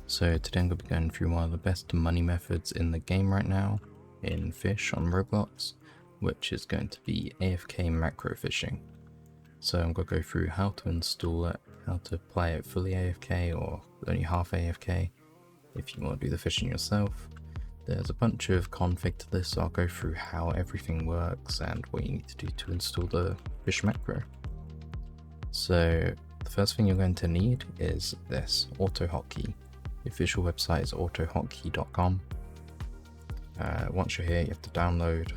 So today I'm going to be going through one of the best money methods in the game right now in Fish on Roblox, which is going to be AFK macro fishing. So I'm going to go through how to install it, how to play it fully AFK or only half AFK if you want to do the fishing yourself. There's a bunch of config to this, so I'll go through how everything works and what you need to do to install the Fish macro. So the first thing you're going to need is this AutoHotkey. The official website is autohotkey.com. Once you're here, you have to download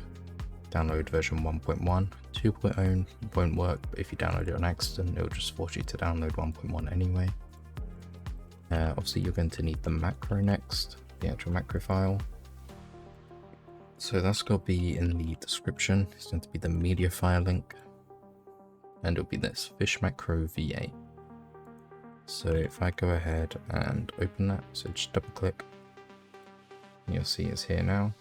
version 1.1. 2.0 won't work, but if you download it on accident, it'll just force you to download 1.1 anyway. Obviously, you're going to need the macro next, the actual macro file. So that's going to be in the description. It's going to be the media file link, and it'll be this Fish macro v8. So if I go ahead and open that, so just double click, you'll see it's here now.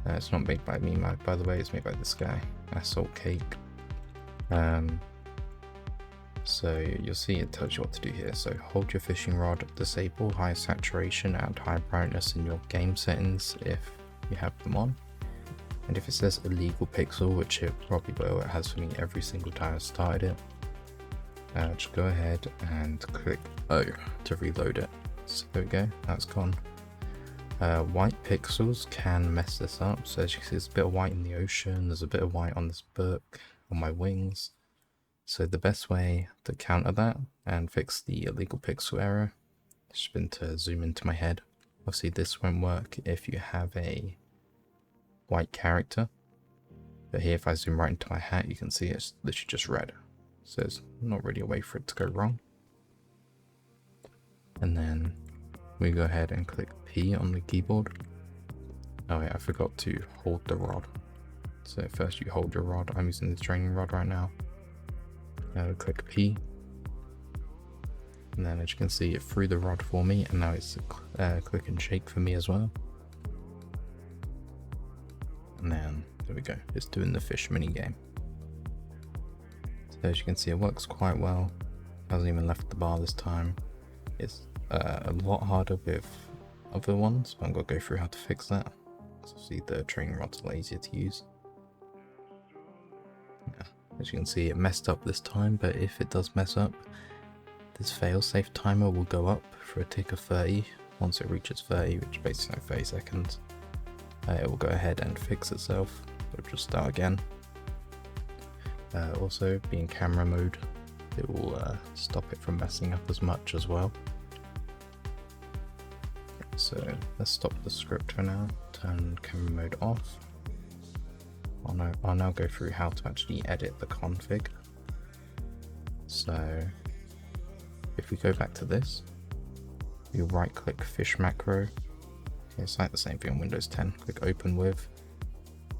It's not made by me, by the way, it's made by this guy, Assault Cake. So you'll see it tells you what to do here. So hold your fishing rod, disable high saturation and high brightness in your game settings if you have them on. And if it says illegal pixel, which it probably will, it has for me every single time I started it. Just go ahead and click O to reload it. So there we go, that's gone. White pixels can mess this up. So as you can see, there's a bit of white in the ocean, there's a bit of white on this book, on my wings. So the best way to counter that and fix the illegal pixel error has just been to zoom into my head. Obviously this won't work if you have a white character. But here if I zoom right into my hat, you can see it's literally just red. So there's not really a way for it to go wrong. And then we go ahead and click P on the keyboard. Oh yeah, I forgot to hold the rod. So first you hold your rod. I'm using the training rod right now. Now we click P. And then as you can see, it threw the rod for me, and now it's click and shake for me as well. And then there we go, it's doing the fish mini game. So as you can see, it works quite well. Hasn't even left the bar this time. It's a lot harder with other ones, but I'm going to go through how to fix that. So see, the training rod's a lot easier to use. Yeah, as you can see, it messed up this time, but if it does mess up, this failsafe timer will go up for a tick of 30. Once it reaches 30, which is basically 30 seconds, it will go ahead and fix itself. It'll just start again. Also, being camera mode, it will stop it from messing up as much as well. So let's stop the script for now, turn camera mode off. I'll now go through how to actually edit the config. So if we go back to this, you right click Fish macro. Okay, it's like the same thing on Windows 10, click open with.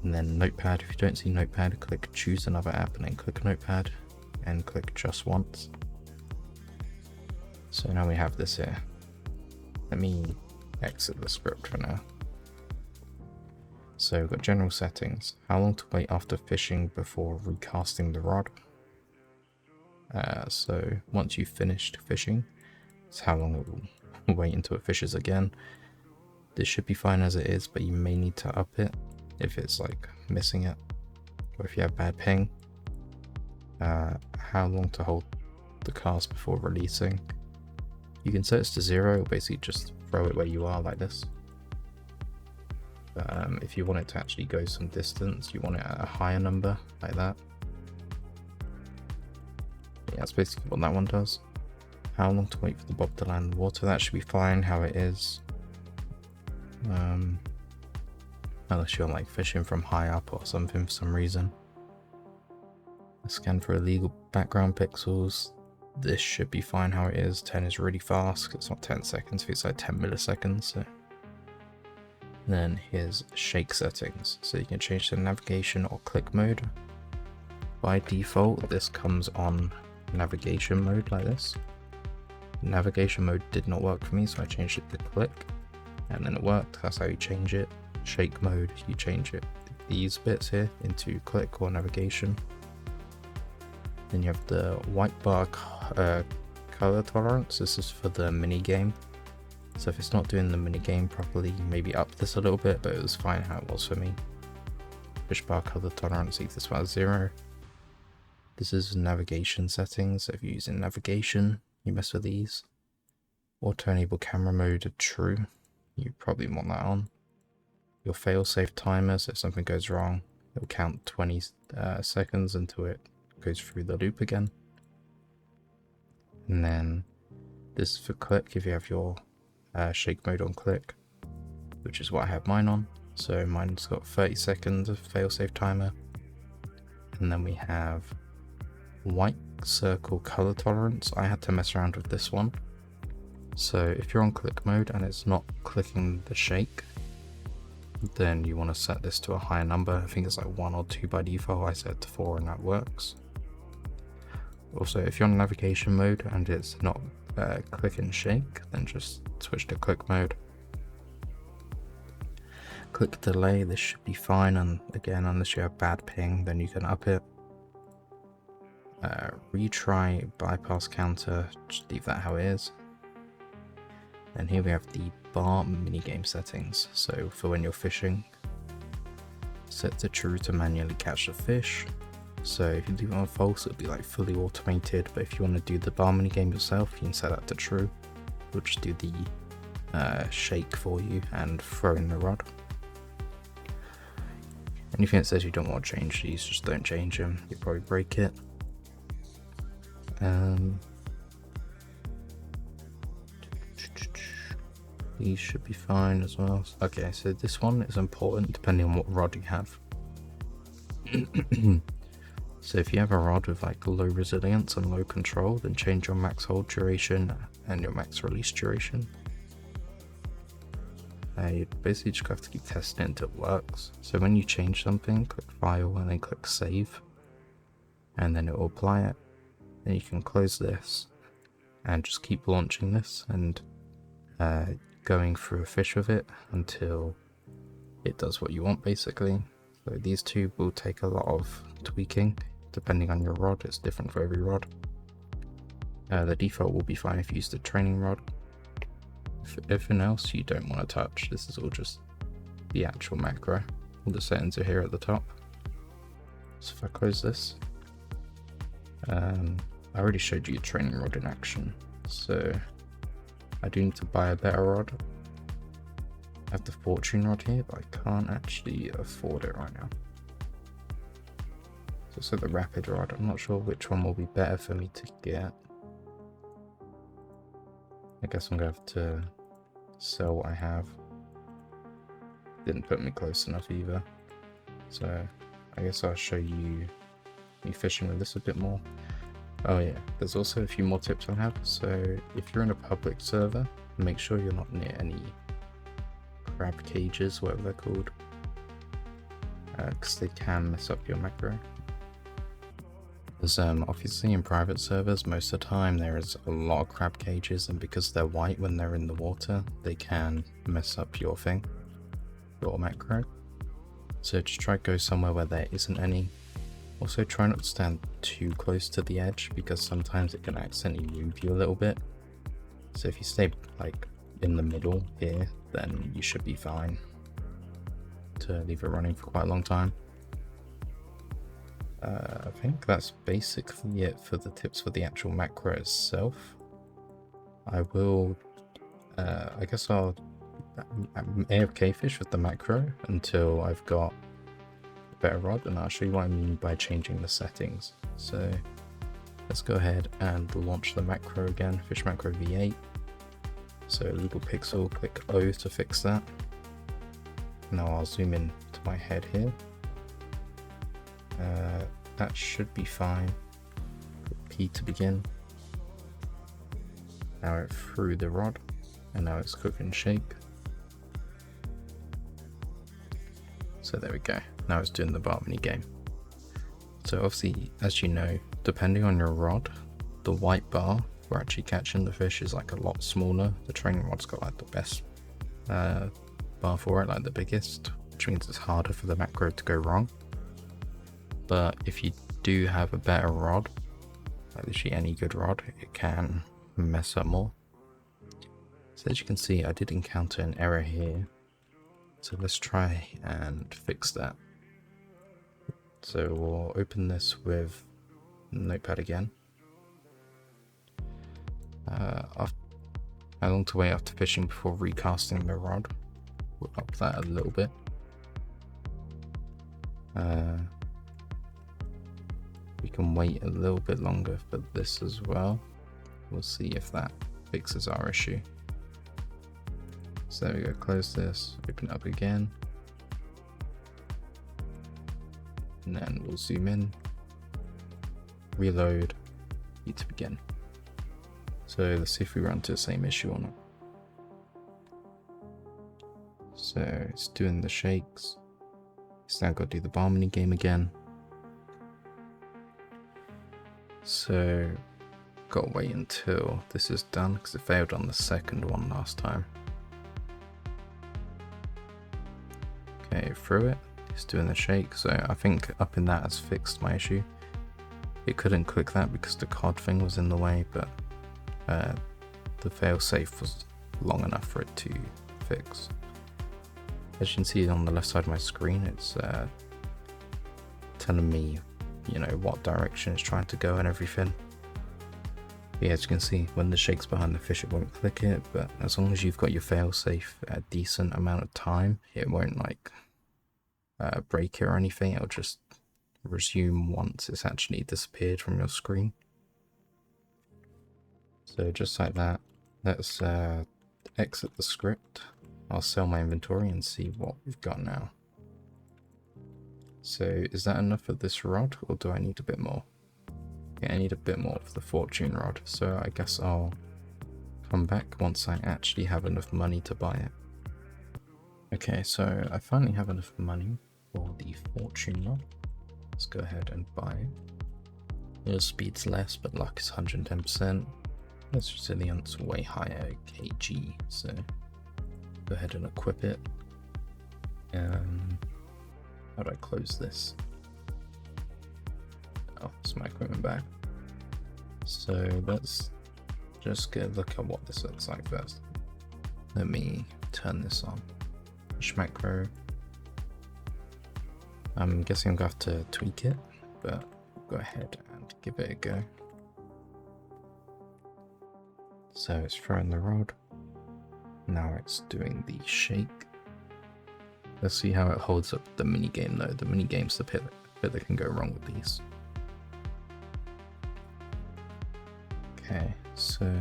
And then Notepad, if you don't see Notepad, click choose another app and then click Notepad and click just once. So now we have this here. Let me exit the script for now. So we've got general settings, how long to wait after fishing before recasting the rod. So once you've finished fishing, it's how long it will wait until it fishes again. This should be fine as it is, but you may need to up it if it's like missing it, or if you have bad ping. How long to hold the cast before releasing. You can set it to 0, or basically just throw it where you are like this. If you want it to actually go some distance, you want it at a higher number like that. Yeah, that's basically what that one does. How long to wait for the bob to land in the water, that should be fine how it is. Unless you're like fishing from high up or something for some reason. Scan for illegal background pixels. This should be fine how it is. 10 is really fast, it's not 10 seconds, it's like 10 milliseconds. So. Then here's shake settings. So you can change the navigation or click mode. By default, this comes on navigation mode like this. Navigation mode did not work for me, so I changed it to click. And then it worked. That's how you change it. Shake mode, you change it, these bits here, into click or navigation. Then you have the white bar color tolerance. This is for the mini game. So if it's not doing the mini game properly, maybe up this a little bit, but it was fine how it was for me. Fish bar color tolerance equals about 0. This is navigation settings. So if you're using navigation, you mess with these. Auto enable camera mode true. You probably want that on. Your failsafe timer, so if something goes wrong, it'll count 20 seconds until it goes through the loop again. And then this is for click if you have your shake mode on click, which is what I have mine on. So mine's got 30 seconds of failsafe timer. And then we have white circle color tolerance. I had to mess around with this one. So if you're on click mode and it's not clicking the shake, then you want to set this to a higher number. I think it's like 1 or 2 by default. I set it to 4 and that works. Also, if you're on navigation mode and it's not click and shake, then just switch to click mode. Click delay, this should be fine, and again, unless you have bad ping, then you can up it. Retry bypass counter, just leave that how it is. And here we have the bar minigame settings. So for when you're fishing, set to true to manually catch the fish. So if you leave it on false, it'll be like fully automated, but if you want to do the bar minigame yourself, you can set that to true. It'll just do the shake for you and throw in the rod. Anything that says you don't want to change these, just don't change them. You'll probably break it. These should be fine as well. Okay, so this one is important depending on what rod you have. So if you have a rod with like low resilience and low control, then change your max hold duration and your max release duration. You basically just have to keep testing it until it works. So when you change something, click file and then click save, and then it will apply it. Then you can close this and just keep launching this and going through a fish with it until it does what you want, basically. So these two will take a lot of tweaking depending on your rod. It's different for every rod. The default will be fine if you use the training rod. Everything else you don't want to touch. This is all just the actual macro. All the settings are here at the top. So if I close this, I already showed you a training rod in action, so I do need to buy a better rod. I have the fortune rod here, but I can't actually afford it right now. So it's the rapid rod. I'm not sure which one will be better for me to get. I guess I'm gonna have to sell what I have. Didn't put me close enough either. So I guess I'll show you me fishing with this a bit more. Oh yeah, there's also a few more tips I have. So if you're in a public server, make sure you're not near any crab cages, whatever they're called, because they can mess up your macro. Because obviously in private servers, most of the time there is a lot of crab cages, and because they're white when they're in the water, they can mess up your thing, your macro. So just try to go somewhere where there isn't any. Also try not to stand too close to the edge, because sometimes it can accidentally move you a little bit. So if you stay like in the middle here, then you should be fine to leave it running for quite a long time. I think that's basically it for the tips for the actual macro itself. I will, I guess I'll AFK fish with the macro until I've got a better rod, and I'll show you what I mean by changing the settings. So let's go ahead and launch the macro again, fish macro V8. So legal pixel, click O to fix that. Now I'll zoom in to my head here. That should be fine. Click P to begin. Now it threw the rod, and now it's cook and shake. So there we go. Now it's doing the bar mini game. So obviously, as you know, depending on your rod, the white bar for actually catching the fish is like a lot smaller. The training rod's got like the best bar for it, like the biggest, which means it's harder for the macro to go wrong. But if you do have a better rod, like literally any good rod, it can mess up more. So as you can see, I did encounter an error here. So let's try and fix that. So we'll open this with Notepad again. How long to wait after fishing before recasting the rod? We'll up that a little bit. We can wait a little bit longer for this as well. We'll see if that fixes our issue. So there we go, close this, open it up again. And then we'll zoom in, reload, need to begin. So let's see if we run into the same issue or not. So it's doing the shakes. It's now got to do the bar mini game again. So gotta wait until this is done because it failed on the second one last time. Okay, through it. It's doing the shake, so I think up in that has fixed my issue. It couldn't click that because the cod thing was in the way, but the failsafe was long enough for it to fix. As you can see on the left side of my screen, it's telling me, you know, what direction it's trying to go and everything. Yeah, as you can see, when the shake's behind the fish, it won't click it, but as long as you've got your failsafe a decent amount of time, it won't like break it or anything. It'll just resume once it's actually disappeared from your screen. So just like that, let's exit the script. I'll sell my inventory and see what we've got now. So is that enough of this rod, or do I need a bit more? Yeah, I need a bit more of the fortune rod, so I guess I'll come back once I actually have enough money to buy it. Okay, so I finally have enough money for the fortune rod. Let's go ahead and buy it. Your speed's less, but luck is 110%. Its resilience way higher, kg, so go ahead and equip it. How do I close this? Oh, it's my equipment back. So let's just get a look at what this looks like first. Let me turn this on. Fish macro. I'm guessing I'm going to have to tweak it, but go ahead and give it a go. So it's throwing the rod. Now it's doing the shake. Let's see how it holds up the minigame though. The minigame's the bit that can go wrong with these. Okay, so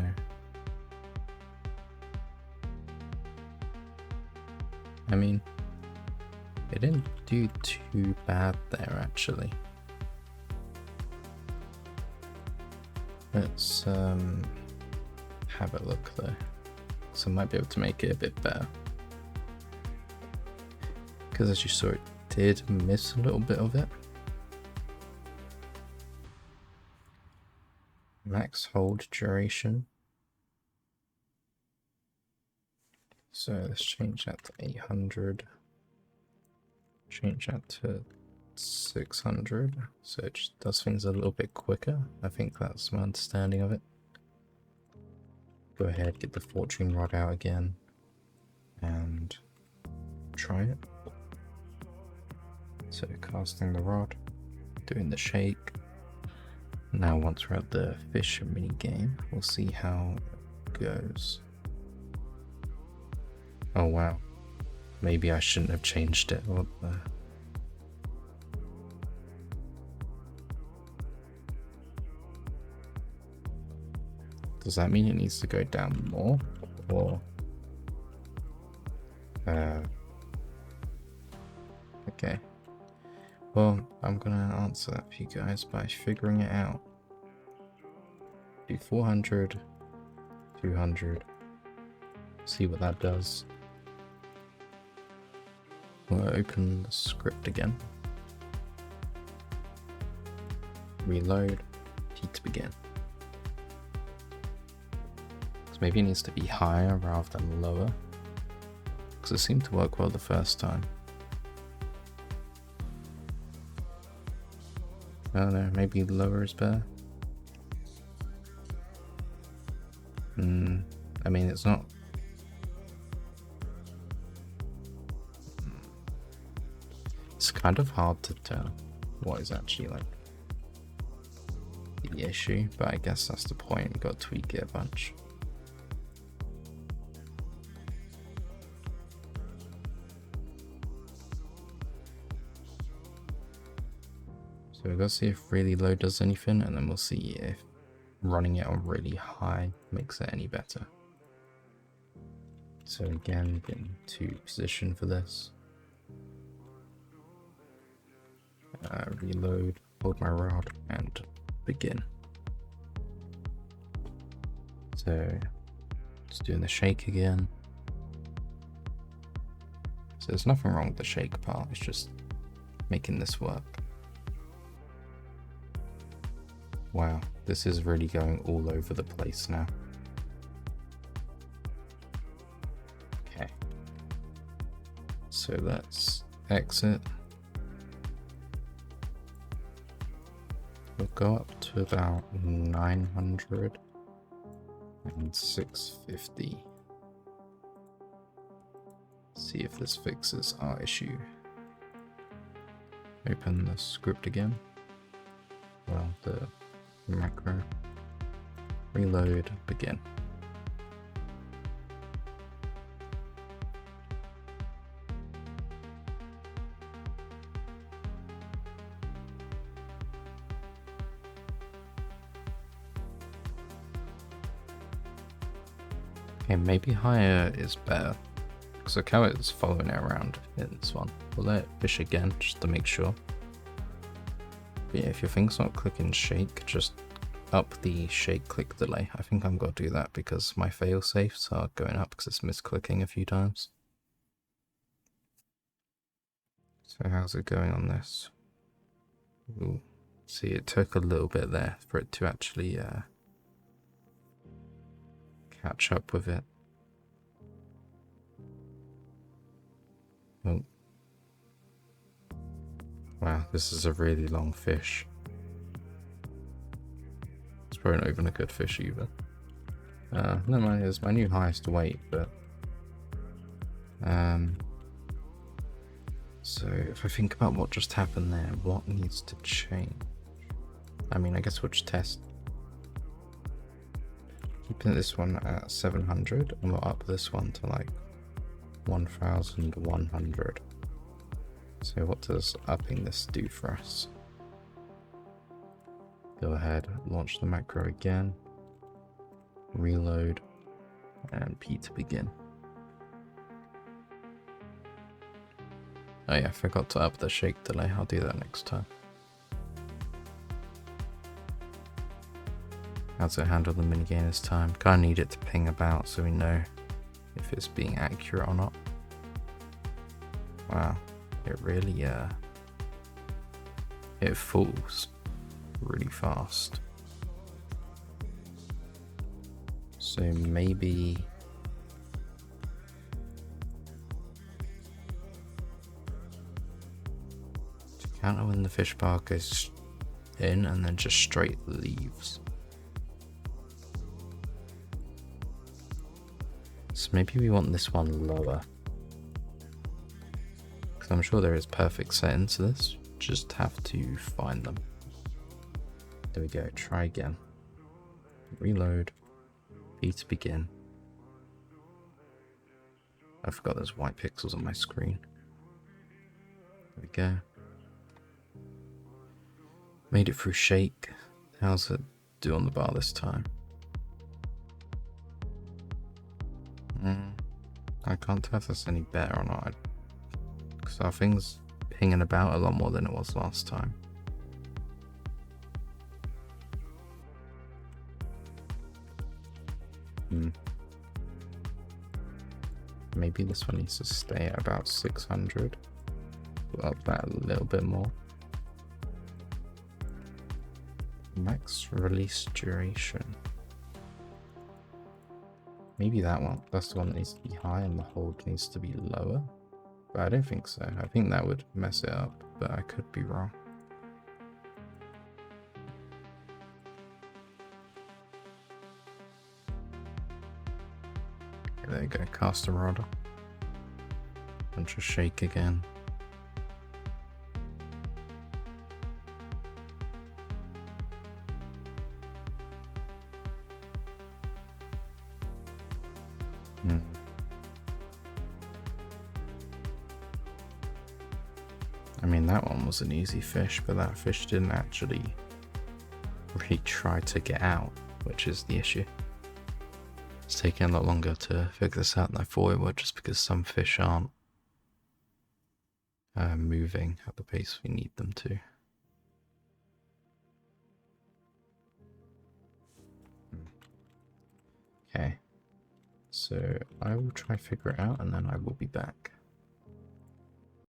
I mean, it didn't do too bad there actually. Let's have a look though, so I might be able to make it a bit better. Because as you saw, it did miss a little bit of it. Max hold duration. So let's change that to 800. Change that to 600. So it just does things a little bit quicker. I think that's my understanding of it. Go ahead, get the fortune rod out again and try it. So casting the rod, doing the shake. Now once we're at the fish mini game, we'll see how it goes. Oh wow, maybe I shouldn't have changed it. What the... Does that mean it needs to go down more, or okay. Well, I'm gonna answer that for you guys by figuring it out. Do 400, 200, see what that does. We'll open the script again. Reload, T to begin. So maybe it needs to be higher rather than lower, because it seemed to work well the first time. I don't know, maybe lower is better. I mean, it's not It's kind of hard to tell what is actually like the issue, but I guess that's the point. We've got to tweak it a bunch. So we've got to see if really low does anything, and then we'll see if running it on really high makes it any better. So again, get into position for this. Reload, hold my rod, and begin. So just doing the shake again. So there's nothing wrong with the shake part, it's just making this work. Wow, this is really going all over the place now. Okay. So let's exit. We'll go up to about 900 and 650. See if this fixes our issue. Open the script again. Well, the macro. Reload, begin. Okay, maybe higher is better. Because look how it's following it around in this one. We'll let it fish again, just to make sure. But yeah, if your thing's not clicking shake, just up the shake click delay. I think I'm going to do that because my fail safes are going up because it's misclicking a few times. So how's it going on this? Ooh, see, it took a little bit there for it to actually catch up with it. Oh. Wow, this is a really long fish. It's probably not even a good fish either. No mind, it's my new highest weight, but so if I think about what just happened there, what needs to change? I mean, I guess we'll just test. Keeping this one at 700, and we'll up this one to like 1100. So what does upping this do for us? Go ahead, launch the macro again, reload, and P to begin. Oh yeah, I forgot to up the shake delay. I'll do that next time. How to handle the minigame this time. Kinda need it to ping about so we know if it's being accurate or not. Wow, it really it falls really fast. So maybe to counter when the fish bar goes in and then just straight leaves. So maybe we want this one lower. Because I'm sure there is perfect settings to this. Just have to find them. There we go, try again. Reload. P to begin. I forgot there's white pixels on my screen. There we go. Made it through shake. How's it do on the bar this time? I can't tell if that's any better or not. Because our thing's pinging about a lot more than it was last time. Maybe this one needs to stay at about 600. We'll up that a little bit more. Max release duration. Maybe that one. That's the one that needs to be high and the hold needs to be lower. But I don't think so. I think that would mess it up, but I could be wrong. Okay, there you go. Cast a rod. And just shake again. Hmm. I mean, that one was an easy fish, but that fish didn't actually really try to get out, which is the issue. It's taking a lot longer to figure this out than I thought it would, just because some fish aren't moving at the pace we need them to. Okay, so I will try figure it out and then I will be back.